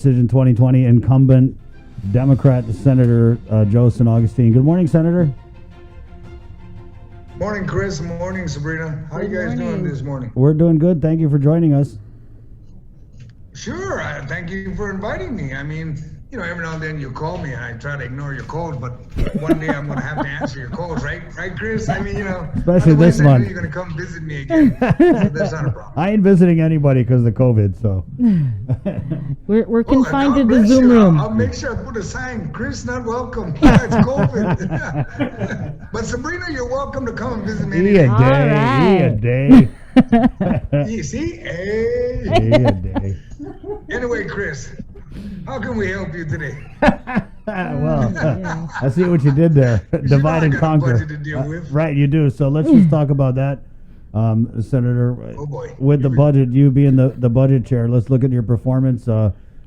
Decision 2020 incumbent Democrat Senator Joe San Agustin. Good morning, Senator. Morning, Chris. Morning, Sabrina. How you guys doing this morning? We're doing good. Thank you for joining us. Sure. Thank you for inviting me. I mean, every now and then you call me and I try to ignore your calls, but one day I'm going to have to answer your calls, right? Right, Chris? I mean, especially this month. I know you're going to come visit me again. So that's not a problem. I ain't visiting anybody because of COVID, so. We're confined to the Zoom room. I'll make sure I put a sign, Chris not welcome. It's COVID. But Sabrina, you're welcome to come and visit me. He a day. You see? Hey. He a day. Anyway, Chris, how can we help you today? Well, I see what you did there. Divide and conquer. Budget to deal with. Right, you do. So let's just talk about that, Senator. Oh boy. With the budget, you being the budget chair, let's look at your performance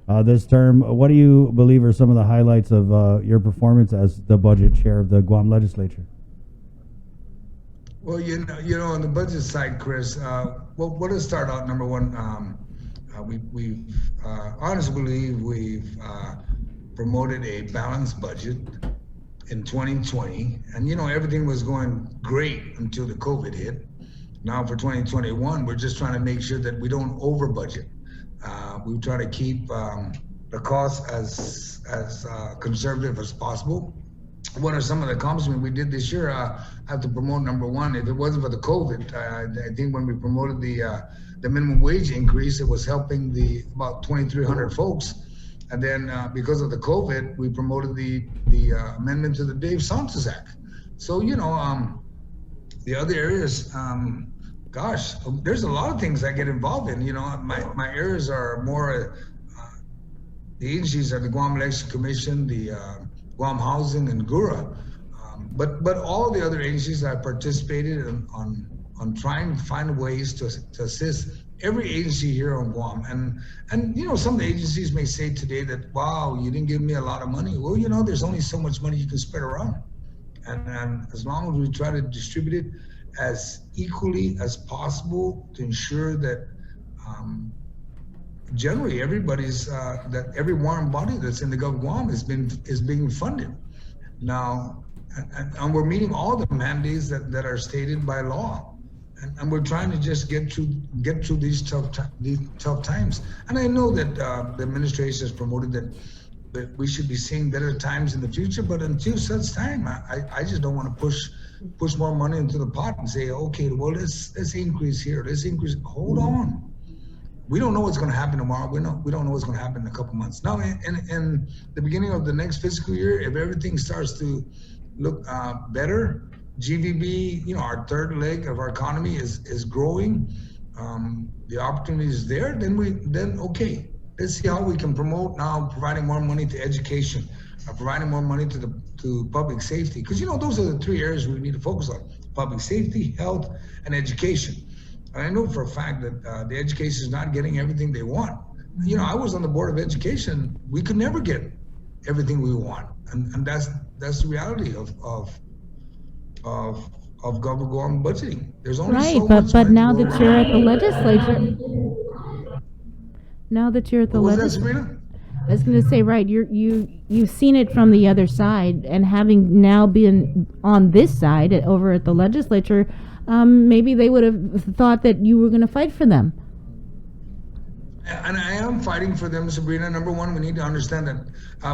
this term. What do you believe are some of the highlights of your performance as the budget chair of the Guam legislature? Well, on the budget side, Chris, well, let's start out. Number one, we honestly believe we've promoted a balanced budget in 2020, and everything was going great until the COVID hit. Now for 2021, we're just trying to make sure that we don't over budget. We try to keep the costs as conservative as possible. What are some of the accomplishments we did this year? I have to promote number one. If it wasn't for the COVID, I think when we promoted the minimum wage increase, it was helping about 2,300 folks. And then because of the COVID, we promoted the amendment to the Dave Sanchez Act. So, the other areas, gosh, there's a lot of things I get involved in. My areas are more, the agencies are the Guam Election Commission, the Guam Housing, and GURA. But all the other agencies I participated on trying to find ways to assist every agency here on Guam. And some of the agencies may say today that, wow, you didn't give me a lot of money. Well, there's only so much money you can spread around. And as long as we try to distribute it as equally as possible to ensure that generally everybody's, that every warm body that's in the Gulf of Guam is being funded. Now, and we're meeting all the mandates that are stated by law. And we're trying to just get through these tough times. And I know that the administration has promoted that we should be seeing better times in the future. But until such time, I just don't want to push more money into the pot and say, okay, well, let's increase here, let's increase. Hold on. We don't know what's going to happen tomorrow. We don't know what's going to happen in a couple months. Now, in the beginning of the next fiscal year, if everything starts to look better, GVB, our third leg of our economy is growing. The opportunity is there. Then okay, let's see how we can promote now providing more money to education, providing more money to public safety. Because those are the three areas we need to focus on: public safety, health, and education. And I know for a fact that the education is not getting everything they want. I was on the board of education. We could never get everything we want, and that's the reality of Governor Guam budgeting. There's only right, so much but now money that you're at the legislature, Sabrina? I was going to say, right, you've seen it from the other side, and having now been on this side over at the legislature, maybe they would have thought that you were going to fight for them. And I am fighting for them, Sabrina. Number one, we need to understand that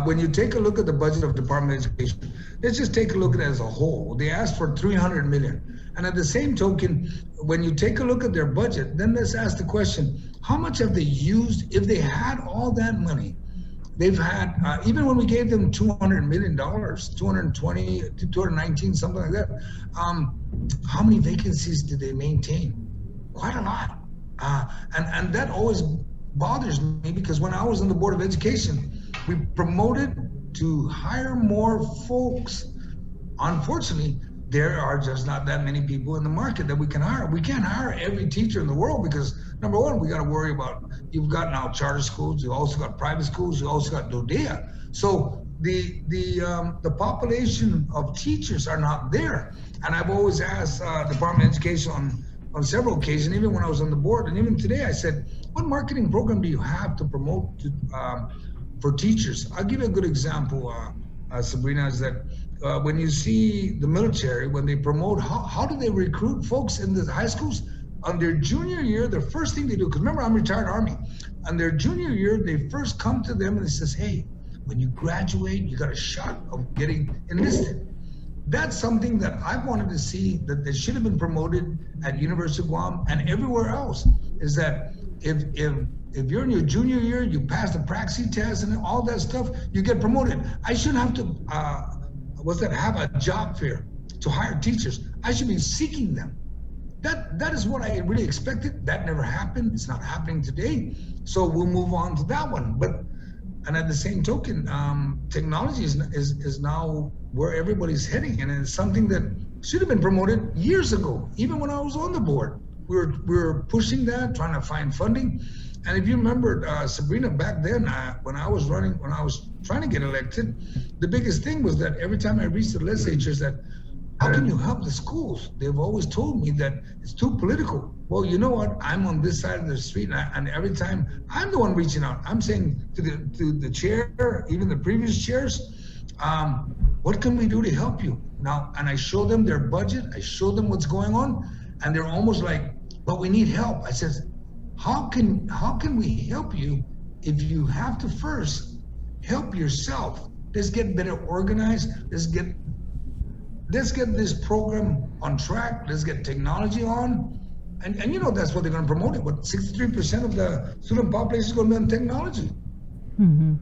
when you take a look at the budget of Department of Education, let's just take a look at it as a whole. They asked for $300 million. And at the same token, when you take a look at their budget, then let's ask the question, how much have they used? If they had all that money, they've had, even when we gave them $200 million, 220, 219, something like that, how many vacancies did they maintain? Quite a lot. And that always bothers me, because when I was on the Board of Education, we promoted to hire more folks. Unfortunately, there are just not that many people in the market that we can hire. We can't hire every teacher in the world because, number one, we got to worry about, you've got now charter schools, you also got private schools, you also got DODEA. So the population of teachers are not there. And I've always asked Department of Education on several occasions, even when I was on the board, and even today, I said, what marketing program do you have to promote for teachers. I'll give you a good example, Sabrina, is that when you see the military, when they promote, how do they recruit folks in the high schools? On their junior year, the first thing they do, because remember, I'm retired Army. On their junior year, they first come to them and they says, hey, when you graduate, you got a shot of getting enlisted. That's something that I wanted to see, that they should have been promoted at University of Guam and everywhere else, is that if you're in your junior year, you pass the praxis test and all that stuff, you get promoted. I shouldn't have to, have a job fair to hire teachers. I should be seeking them. That is what I really expected. That never happened. It's not happening today. So we'll move on to that one. And at the same token, technology is now where everybody's heading, and it's something that should have been promoted years ago. Even when I was on the board, we were pushing that, trying to find funding. And if you remember, Sabrina, back then, when I was trying to get elected, the biggest thing was that every time I reached the legislature, is that how can you help the schools? They've always told me that it's too political. Well, you know what? I'm on this side of the street, and every time I'm the one reaching out. I'm saying to the chair, even the previous chairs, what can we do to help you now? And I show them their budget. I show them what's going on, and they're almost like, "But we need help." I says, "How can we help you if you have to first help yourself? Let's get better organized. Let's get this program on track. Let's get technology on." And that's what they're going to promote it. But 63% of the student population is going to be on technology. Mm-hmm.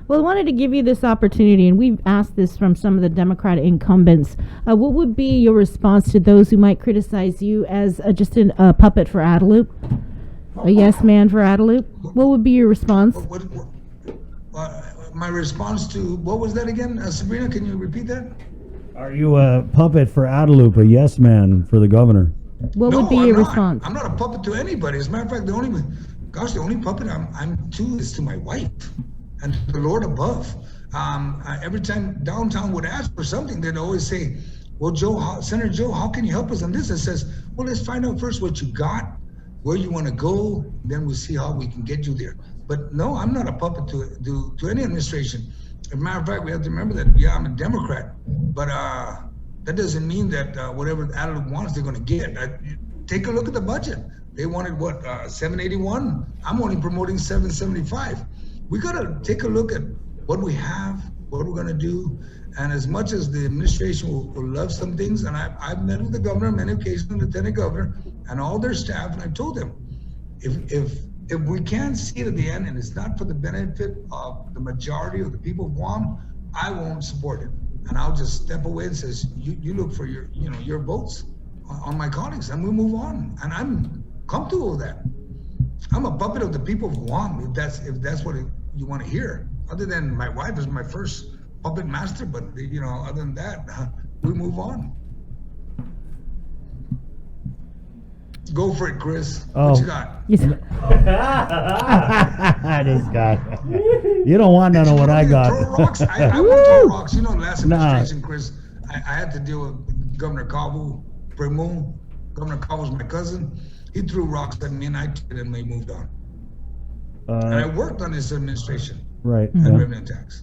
Well, I wanted to give you this opportunity, and we've asked this from some of the Democratic incumbents. What would be your response to those who might criticize you as just a puppet for Adelup? A yes man for Adelup? What would be your response? My response to, what was that again? Sabrina, can you repeat that? Are you a puppet for Adelup, a yes man for the governor? What would be your response? I'm not a puppet to anybody. As a matter of fact, the only puppet I'm to is to my wife and to the Lord above. Every time downtown would ask for something, they'd always say, "Well, Senator Joe, how can you help us on this?" I says, "Well, let's find out first what you got, where you want to go, then we'll see how we can get you there." But no, I'm not a puppet to any administration. As a matter of fact, we have to remember that, yeah, I'm a Democrat, but that doesn't mean that whatever Adelup wants, they're going to get. Take a look at the budget. They wanted, 781? I'm only promoting 775. We got to take a look at what we have, what we're going to do. And as much as the administration will love some things, and I've met with the governor on many occasions, the lieutenant governor, and all their staff, and I told them, if we can't see it at the end and it's not for the benefit of the majority of the people of Guam, I won't support it. And I'll just step away and says, you look for your votes on my colleagues, and we'll move on. And I'm comfortable with that. I'm a puppet of the people of Guam, if that's what you want to hear. Other than my wife is my first puppet master, but other than that, we move on. Go for it, Chris. What you got? This guy. You don't want none of what I got. Throw rocks. I won't throw rocks. Last administration, Chris, I had to deal with Governor Cavu Primo. Governor Cavu's my cousin. He threw rocks at me, and I took it, and we moved on. And I worked on this administration. Right. And revenue tax.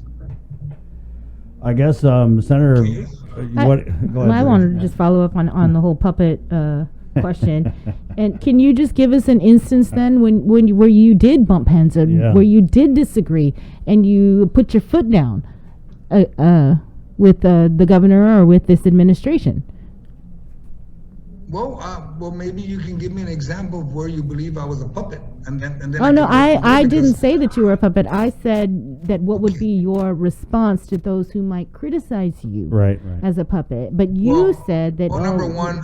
I guess, Senator, go ahead. I wanted to just follow up on the whole puppet question. And can you just give us an instance then where you did bump heads and where you did disagree and you put your foot down with the governor or with this administration? Well, maybe you can give me an example of where you believe I was a puppet, and then. Oh no, I didn't say that you were a puppet. I said that what would be your response to those who might criticize you as a puppet. But you said that. Well, number one,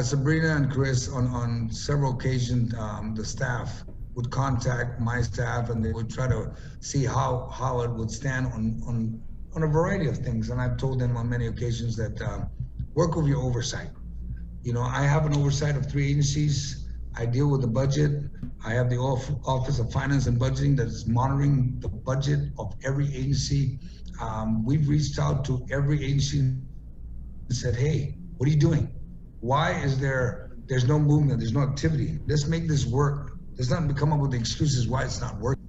Sabrina and Chris, on several occasions, the staff would contact my staff, and they would try to see how it would stand on a variety of things. And I've told them on many occasions that work with your oversight. I have an oversight of 3 agencies. I deal with the budget. I have the Office of Finance and Budgeting that is monitoring the budget of every agency. We've reached out to every agency and said, "Hey, what are you doing? Why is there's no movement, there's no activity? Let's make this work. Let's not come up with excuses why it's not working."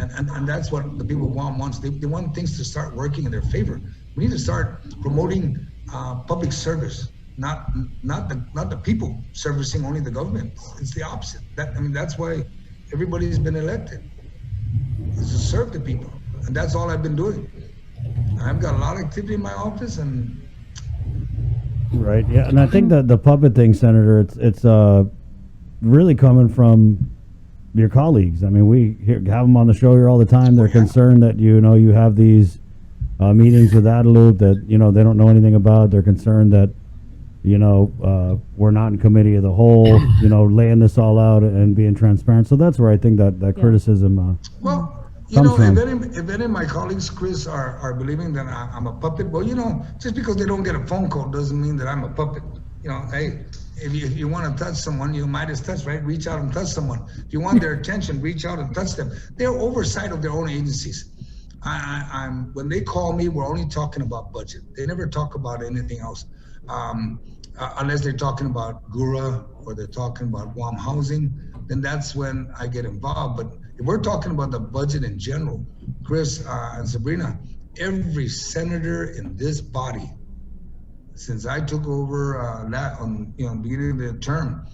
And that's what the people of Guam wants. They want things to start working in their favor. We need to start promoting public service, not the people servicing only the government. It's the opposite. That's why everybody's been elected, is to serve the people, and that's all I've been doing. I've got a lot of activity in my office, and Right. Yeah, and I think that the puppet thing, Senator, it's really coming from your colleagues. I mean, we have them on the show here all the time. They're concerned that you have these meetings with Adelup that they don't know anything about. They're concerned that we're not in committee of the whole. Laying this all out and being transparent. So that's where I think that criticism. well. Comes from. If any of my colleagues, Chris, are believing that I'm a puppet, well, just because they don't get a phone call doesn't mean that I'm a puppet. Hey, if you want to touch someone, you might as touch, right? Reach out and touch someone. If you want their attention, reach out and touch them. They're oversight of their own agencies. When they call me, we're only talking about budget. They never talk about anything else, unless they're talking about GURA or they're talking about Guam housing. Then that's when I get involved. But if we're talking about the budget in general, Chris and Sabrina, every senator in this body, since I took over on the beginning of the term,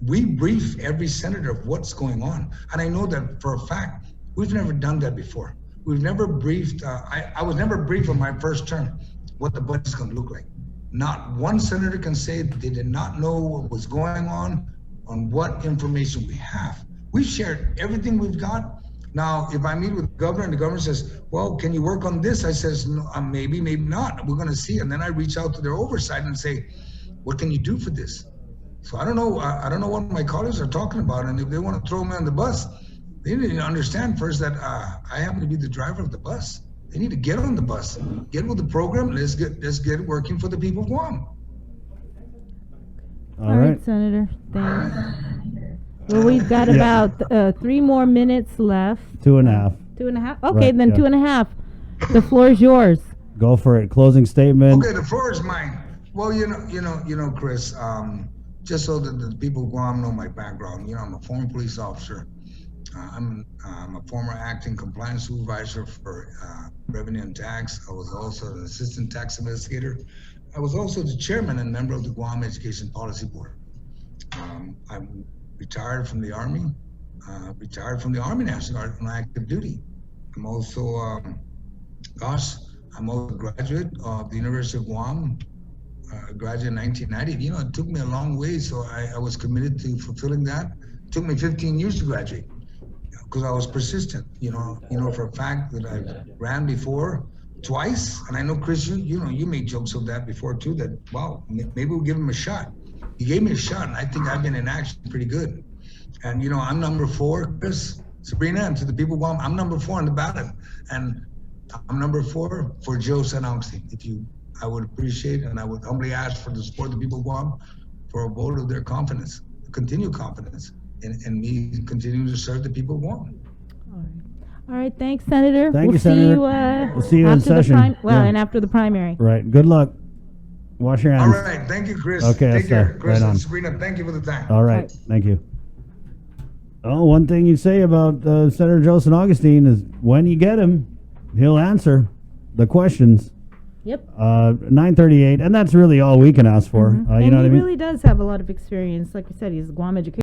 we brief every senator of what's going on. And I know that for a fact, we've never done that before. We've never briefed, I was never briefed on my first term what the budget's gonna look like. Not one senator can say they did not know what was going on what information we have. We've shared everything we've got. Now, if I meet with the governor and the governor says, well, can you work on this? I says, no, maybe not. We're gonna see. And then I reach out to their oversight and say, what can you do for this? So I don't know what my colleagues are talking about. And if they want to throw me on the bus, they need to understand first that I happen to be the driver of the bus. They need to get on the bus, get with the program. Let's get it working for the people of Guam. All right, Senator. Thanks. Well, we've got about 3 more minutes left. 2.5. 2.5? Okay, then 2.5. The floor is yours. Go for it. Closing statement. Okay, the floor is mine. Well, Chris, just so that the people of Guam know my background, I'm a former police officer. I'm a former acting compliance supervisor for revenue and tax. I was also an assistant tax investigator. I was also the chairman and member of the Guam Education Policy Board. I'm retired from the Army, National Guard on active duty. I'm also, I'm also a graduate of the University of Guam, graduate in 1990. It took me a long way, so I was committed to fulfilling that. It took me 15 years to graduate because I was persistent. For a fact that I ran before twice, and I know Chris, you made jokes of that before too. That wow, maybe we'll give him a shot. He gave me a shot, and I think I've been in action pretty good. And I'm number 4, Chris, Sabrina, and to the people of Guam, I'm number 4 on the ballot, and I'm number 4 for Joe San Agustin. I would appreciate, and I would humbly ask for the support of the people of Guam for a vote of their confidence, continued confidence in me continuing to serve the people of Guam. All right, thanks, Senator. Thank you, Senator. We'll see you in session. And after the primary. Right. Good luck. Wash your hands. All right. Thank you, Chris. Okay, Take care. Chris right and on. Sabrina, thank you for the time. All right. Thank you. Oh, one thing you say about Senator Joe San Agustin is when you get him, he'll answer the questions. Yep. 9:38, and that's really all we can ask for. And You know what I mean? he really does have a lot of experience. Like I said, he's a Guam education.